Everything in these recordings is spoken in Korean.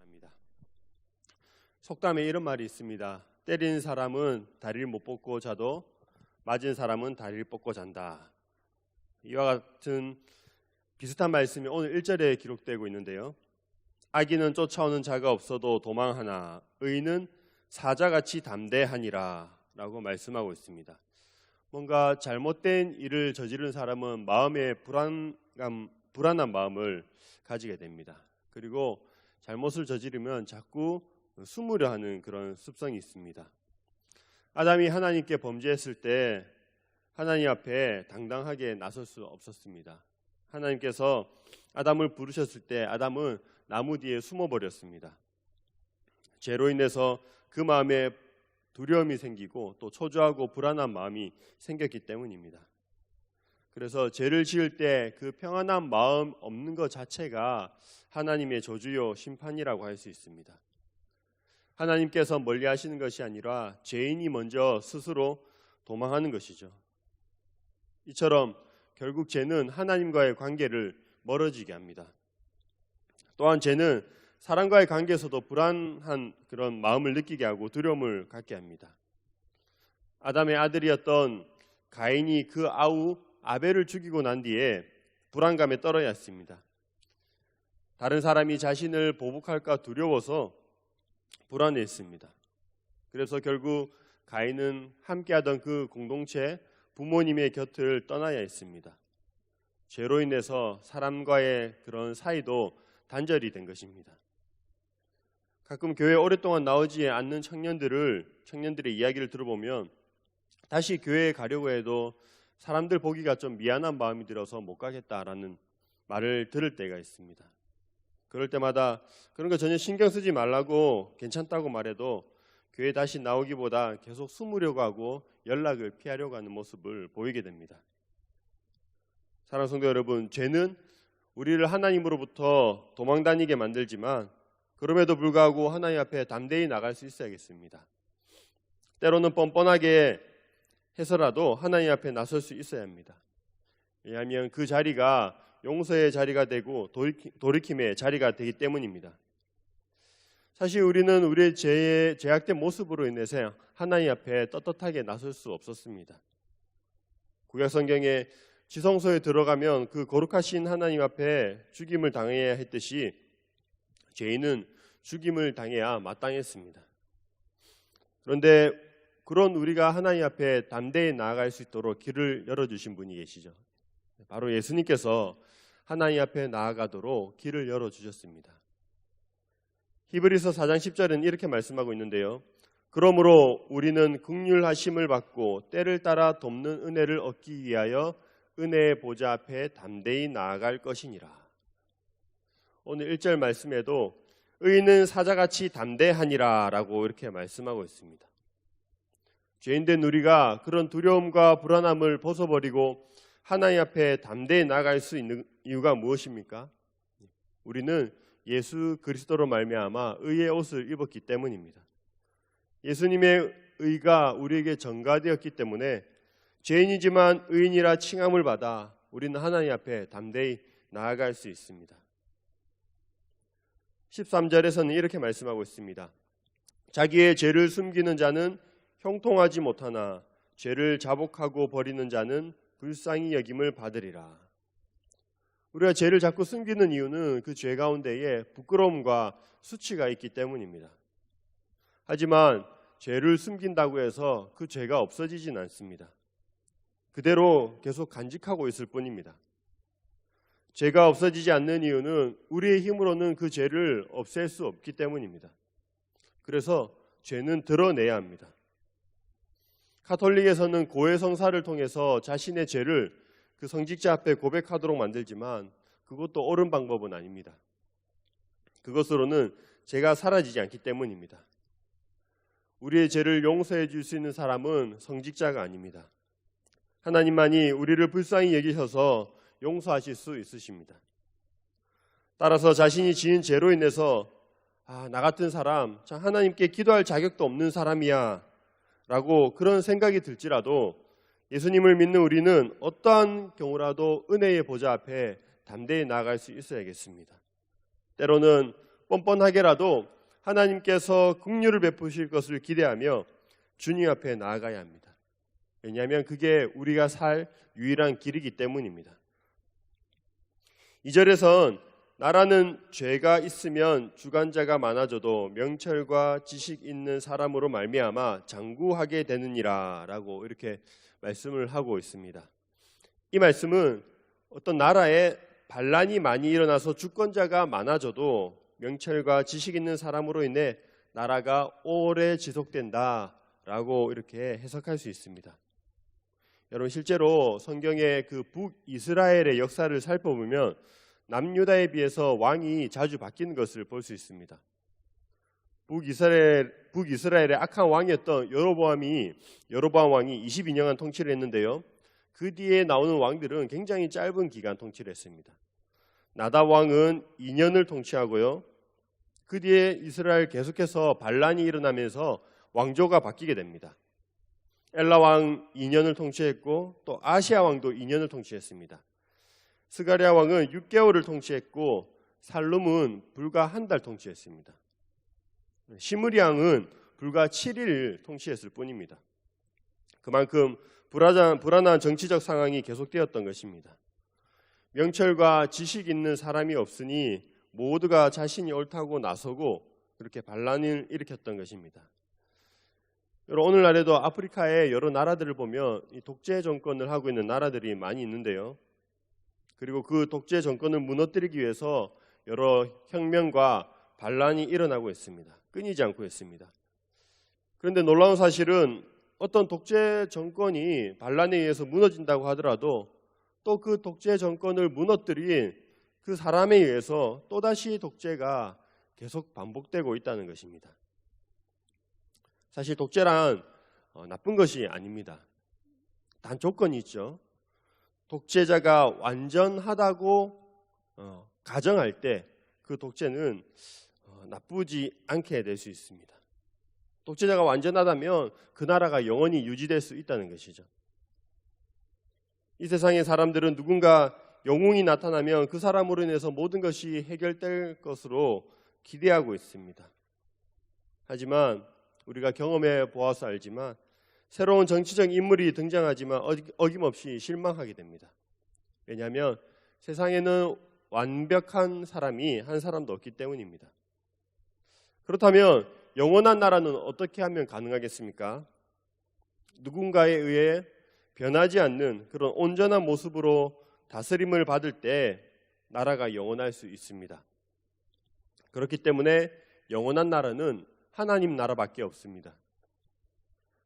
합니다. 속담에 이런 말이 있습니다. 때리는 사람은 다리를 못 뻗고 자도 맞은 사람은 다리를 뻗고 잔다. 이와 같은 비슷한 말씀이 오늘 1절에 기록되고 있는데요. 악인은 쫓아오는 자가 없어도 도망하나 의인은 사자같이 담대하니라 라고 말씀하고 있습니다. 뭔가 잘못된 일을 저지른 사람은 마음에 불안한 마음을 가지게 됩니다. 그리고 잘못을 저지르면 자꾸 숨으려 하는 그런 습성이 있습니다. 아담이 하나님께 범죄했을 때 하나님 앞에 당당하게 나설 수 없었습니다. 하나님께서 아담을 부르셨을 때 아담은 나무 뒤에 숨어버렸습니다. 죄로 인해서 그 마음에 두려움이 생기고 또 초조하고 불안한 마음이 생겼기 때문입니다. 그래서 죄를 지을 때 그 평안한 마음 없는 것 자체가 하나님의 저주요 심판이라고 할 수 있습니다. 하나님께서 멀리 하시는 것이 아니라 죄인이 먼저 스스로 도망하는 것이죠. 이처럼 결국 죄는 하나님과의 관계를 멀어지게 합니다. 또한 죄는 사람과의 관계에서도 불안한 그런 마음을 느끼게 하고 두려움을 갖게 합니다. 아담의 아들이었던 가인이 그 아우 아벨을 죽이고 난 뒤에 불안감에 떨어야 했습니다. 다른 사람이 자신을 보복할까 두려워서 불안해했습니다. 그래서 결국 가인은 함께하던 그 공동체 부모님의 곁을 떠나야 했습니다. 죄로 인해서 사람과의 그런 사이도 단절이 된 것입니다. 가끔 교회에 오랫동안 나오지 않는 청년들의 이야기를 들어보면 다시 교회에 가려고 해도 사람들 보기가 좀 미안한 마음이 들어서 못 가겠다라는 말을 들을 때가 있습니다. 그럴 때마다 그런 거 전혀 신경 쓰지 말라고 괜찮다고 말해도 교회에 다시 나오기보다 계속 숨으려고 하고 연락을 피하려고 하는 모습을 보이게 됩니다. 사랑하는 성도 여러분, 죄는 우리를 하나님으로부터 도망다니게 만들지만 그럼에도 불구하고 하나님 앞에 담대히 나갈 수 있어야겠습니다. 때로는 뻔뻔하게 해서라도 하나님 앞에 나설 수 있어야 합니다. 왜냐하면 그 자리가 용서의 자리가 되고 돌이킴의 자리가 되기 때문입니다. 사실 우리는 우리의 죄악된 모습으로 인해서 하나님 앞에 떳떳하게 나설 수 없었습니다. 구약 성경에 지성소에 들어가면 그 거룩하신 하나님 앞에 죽임을 당해야 했듯이 죄인은 죽임을 당해야 마땅했습니다. 그런데 그런 우리가 하나님 앞에 담대히 나아갈 수 있도록 길을 열어주신 분이 계시죠. 바로 예수님께서 하나님 앞에 나아가도록 길을 열어주셨습니다. 히브리서 4장 10절은 이렇게 말씀하고 있는데요. 그러므로 우리는 긍휼하심을 받고 때를 따라 돕는 은혜를 얻기 위하여 은혜의 보좌 앞에 담대히 나아갈 것이니라. 오늘 1절 말씀에도 의인은 사자같이 담대하니라 라고 이렇게 말씀하고 있습니다. 죄인된 우리가 그런 두려움과 불안함을 벗어버리고 하나님 앞에 담대히 나아갈 수 있는 이유가 무엇입니까? 우리는 예수 그리스도로 말미암아 의의 옷을 입었기 때문입니다. 예수님의 의가 우리에게 전가되었기 때문에 죄인이지만 의인이라 칭함을 받아 우리는 하나님 앞에 담대히 나아갈 수 있습니다. 13절에서는 이렇게 말씀하고 있습니다. 자기의 죄를 숨기는 자는 형통하지 못하나 죄를 자복하고 버리는 자는 불쌍히 여김을 받으리라. 우리가 죄를 자꾸 숨기는 이유는 그 죄 가운데에 부끄러움과 수치가 있기 때문입니다. 하지만 죄를 숨긴다고 해서 그 죄가 없어지진 않습니다. 그대로 계속 간직하고 있을 뿐입니다. 죄가 없어지지 않는 이유는 우리의 힘으로는 그 죄를 없앨 수 없기 때문입니다. 그래서 죄는 드러내야 합니다. 가톨릭에서는 고해 성사를 통해서 자신의 죄를 그 성직자 앞에 고백하도록 만들지만 그것도 옳은 방법은 아닙니다. 그것으로는 죄가 사라지지 않기 때문입니다. 우리의 죄를 용서해 줄 수 있는 사람은 성직자가 아닙니다. 하나님만이 우리를 불쌍히 여기셔서 용서하실 수 있으십니다. 따라서 자신이 지은 죄로 인해서 나 같은 사람 참 하나님께 기도할 자격도 없는 사람이야 라고 그런 생각이 들지라도 예수님을 믿는 우리는 어떠한 경우라도 은혜의 보좌 앞에 담대히 나아갈 수 있어야겠습니다. 때로는 뻔뻔하게라도 하나님께서 긍휼을 베푸실 것을 기대하며 주님 앞에 나아가야 합니다. 왜냐하면 그게 우리가 살 유일한 길이기 때문입니다. 2절에선 나라는 죄가 있으면 주관자가 많아져도 명철과 지식 있는 사람으로 말미암아 장구하게 되느니라 라고 이렇게 말씀을 하고 있습니다. 이 말씀은 어떤 나라에 반란이 많이 일어나서 주권자가 많아져도 명철과 지식 있는 사람으로 인해 나라가 오래 지속된다라고 이렇게 해석할 수 있습니다. 여러분, 실제로 성경의 그 북이스라엘의 역사를 살펴보면 남유다에 비해서 왕이 자주 바뀌는 것을 볼 수 있습니다. 북이스라엘의 악한 왕이었던 여로보암 왕이 22년간 통치를 했는데요. 그 뒤에 나오는 왕들은 굉장히 짧은 기간 통치를 했습니다. 나답 왕은 2년을 통치하고요. 그 뒤에 이스라엘 계속해서 반란이 일어나면서 왕조가 바뀌게 됩니다. 엘라 왕 2년을 통치했고 또 아시아 왕도 2년을 통치했습니다. 스가랴 왕은 6개월을 통치했고 살룸은 불과 한 달 통치했습니다. 시므리 왕은 불과 7일 통치했을 뿐입니다. 그만큼 불안한 정치적 상황이 계속되었던 것입니다. 명철과 지식 있는 사람이 없으니 모두가 자신이 옳다고 나서고 그렇게 반란을 일으켰던 것입니다. 오늘날에도 아프리카의 여러 나라들을 보면 이 독재 정권을 하고 있는 나라들이 많이 있는데요. 그리고 그 독재 정권을 무너뜨리기 위해서 여러 혁명과 반란이 일어나고 있습니다. 끊이지 않고 있습니다. 그런데 놀라운 사실은 어떤 독재 정권이 반란에 의해서 무너진다고 하더라도 또 그 독재 정권을 무너뜨린 그 사람에 의해서 또다시 독재가 계속 반복되고 있다는 것입니다. 사실 독재란 나쁜 것이 아닙니다. 단 조건이 있죠. 독재자가 완전하다고 가정할 때 그 독재는 나쁘지 않게 될 수 있습니다. 독재자가 완전하다면 그 나라가 영원히 유지될 수 있다는 것이죠. 이 세상의 사람들은 누군가 영웅이 나타나면 그 사람으로 인해서 모든 것이 해결될 것으로 기대하고 있습니다. 하지만 우리가 경험해 보아서 알지만 새로운 정치적 인물이 등장하지만 어김없이 실망하게 됩니다. 왜냐하면 세상에는 완벽한 사람이 한 사람도 없기 때문입니다. 그렇다면 영원한 나라는 어떻게 하면 가능하겠습니까? 누군가에 의해 변하지 않는 그런 온전한 모습으로 다스림을 받을 때 나라가 영원할 수 있습니다. 그렇기 때문에 영원한 나라는 하나님 나라밖에 없습니다.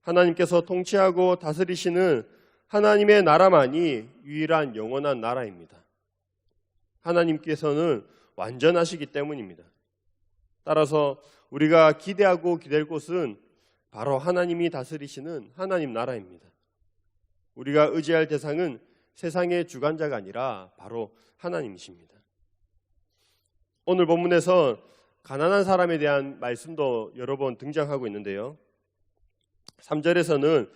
하나님께서 통치하고 다스리시는 하나님의 나라만이 유일한 영원한 나라입니다. 하나님께서는 완전하시기 때문입니다. 따라서 우리가 기대하고 기댈 곳은 바로 하나님이 다스리시는 하나님 나라입니다. 우리가 의지할 대상은 세상의 주관자가 아니라 바로 하나님이십니다. 오늘 본문에서 가난한 사람에 대한 말씀도 여러 번 등장하고 있는데요. 3절에서는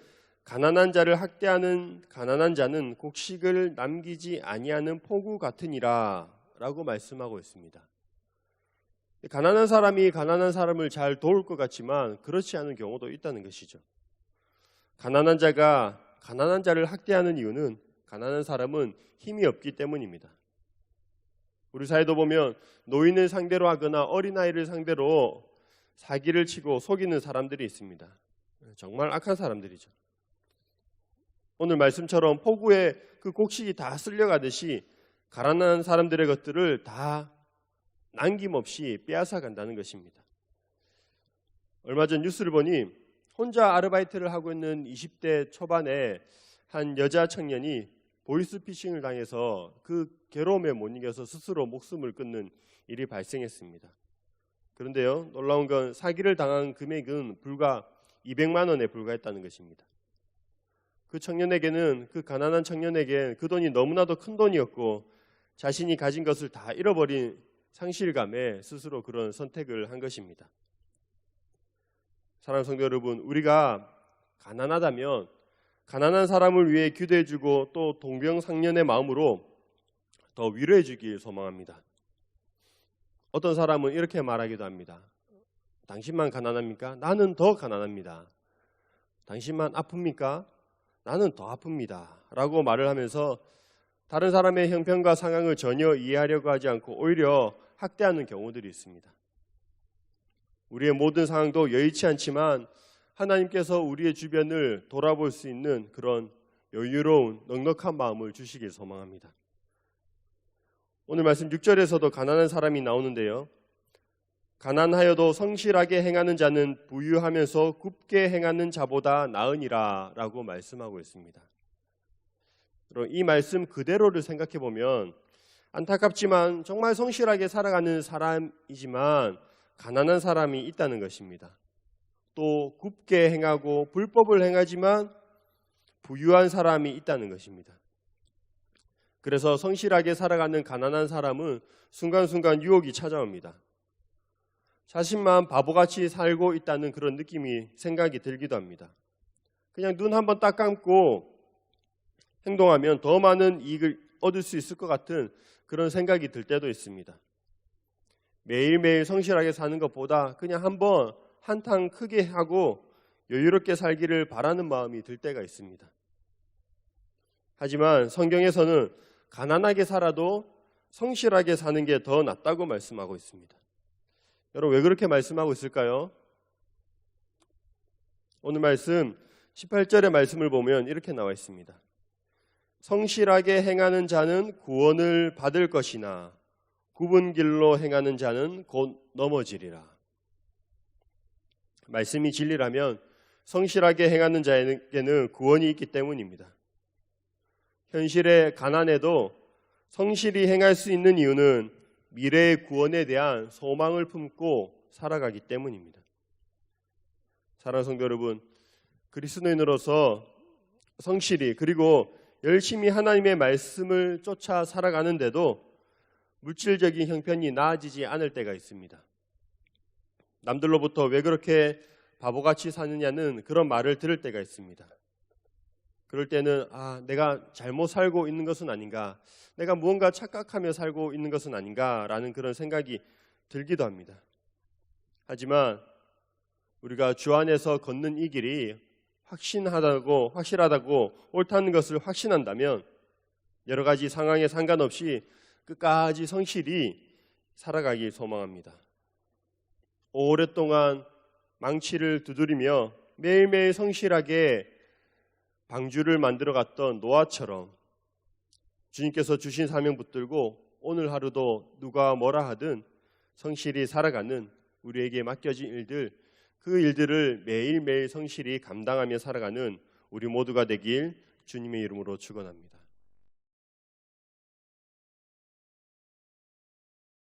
가난한 자를 학대하는 가난한 자는 곡식을 남기지 아니하는 포구 같으니라 라고 말씀하고 있습니다. 가난한 사람이 가난한 사람을 잘 도울 것 같지만 그렇지 않은 경우도 있다는 것이죠. 가난한 자가 가난한 자를 학대하는 이유는 가난한 사람은 힘이 없기 때문입니다. 우리 사회도 보면 노인을 상대로 하거나 어린아이를 상대로 사기를 치고 속이는 사람들이 있습니다. 정말 악한 사람들이죠. 오늘 말씀처럼 포구에 그 곡식이 다 쓸려가듯이 가난한 사람들의 것들을 다 남김없이 빼앗아 간다는 것입니다. 얼마 전 뉴스를 보니 혼자 아르바이트를 하고 있는 20대 초반의 한 여자 청년이 보이스피싱을 당해서 그 괴로움에 못 이겨서 스스로 목숨을 끊는 일이 발생했습니다. 그런데요, 놀라운 건 사기를 당한 금액은 불과 200만 원에 불과했다는 것입니다. 그 청년에게는, 그 가난한 청년에게 그 돈이 너무나도 큰 돈이었고 자신이 가진 것을 다 잃어버린 상실감에 스스로 그런 선택을 한 것입니다. 사랑하는 성도 여러분, 우리가 가난하다면 가난한 사람을 위해 기도해주고 또 동병상련의 마음으로 더 위로해 주길 소망합니다. 어떤 사람은 이렇게 말하기도 합니다. 당신만 가난합니까? 나는 더 가난합니다. 당신만 아픕니까? 나는 더 아픕니다. 라고 말을 하면서 다른 사람의 형편과 상황을 전혀 이해하려고 하지 않고 오히려 학대하는 경우들이 있습니다. 우리의 모든 상황도 여의치 않지만 하나님께서 우리의 주변을 돌아볼 수 있는 그런 여유로운 넉넉한 마음을 주시길 소망합니다. 오늘 말씀 6절에서도 가난한 사람이 나오는데요. 가난하여도 성실하게 행하는 자는 부유하면서 굽게 행하는 자보다 나으니라 라고 말씀하고 있습니다. 이 말씀 그대로를 생각해 보면 안타깝지만 정말 성실하게 살아가는 사람이지만 가난한 사람이 있다는 것입니다. 또 굽게 행하고 불법을 행하지만 부유한 사람이 있다는 것입니다. 그래서 성실하게 살아가는 가난한 사람은 순간순간 유혹이 찾아옵니다. 자신만 바보같이 살고 있다는 그런 생각이 들기도 합니다. 그냥 눈 한번 딱 감고 행동하면 더 많은 이익을 얻을 수 있을 것 같은 그런 생각이 들 때도 있습니다. 매일매일 성실하게 사는 것보다 그냥 한번 한탕 크게 하고 여유롭게 살기를 바라는 마음이 들 때가 있습니다. 하지만 성경에서는 가난하게 살아도 성실하게 사는 게 더 낫다고 말씀하고 있습니다. 여러분 왜 그렇게 말씀하고 있을까요? 오늘 말씀 18절의 말씀을 보면 이렇게 나와 있습니다. 성실하게 행하는 자는 구원을 받을 것이나 굽은 길로 행하는 자는 곧 넘어지리라. 말씀이 진리라면 성실하게 행하는 자에게는 구원이 있기 때문입니다. 현실의 가난에도 성실히 행할 수 있는 이유는 미래의 구원에 대한 소망을 품고 살아가기 때문입니다. 사랑하는 성도 여러분, 그리스도인으로서 성실히 그리고 열심히 하나님의 말씀을 쫓아 살아가는데도 물질적인 형편이 나아지지 않을 때가 있습니다. 남들로부터 왜 그렇게 바보같이 사느냐는 그런 말을 들을 때가 있습니다. 그럴 때는 내가 잘못 살고 있는 것은 아닌가, 내가 무언가 착각하며 살고 있는 것은 아닌가라는 그런 생각이 들기도 합니다. 하지만 우리가 주 안에서 걷는 이 길이 확실하다고 옳다는 것을 확신한다면 여러 가지 상황에 상관없이 끝까지 성실히 살아가길 소망합니다. 오랫동안 망치를 두드리며 매일매일 성실하게 방주를 만들어갔던 노아처럼 주님께서 주신 사명 붙들고 오늘 하루도 누가 뭐라 하든 성실히 살아가는 우리에게 맡겨진 일들, 그 일들을 매일매일 성실히 감당하며 살아가는 우리 모두가 되길 주님의 이름으로 축원합니다.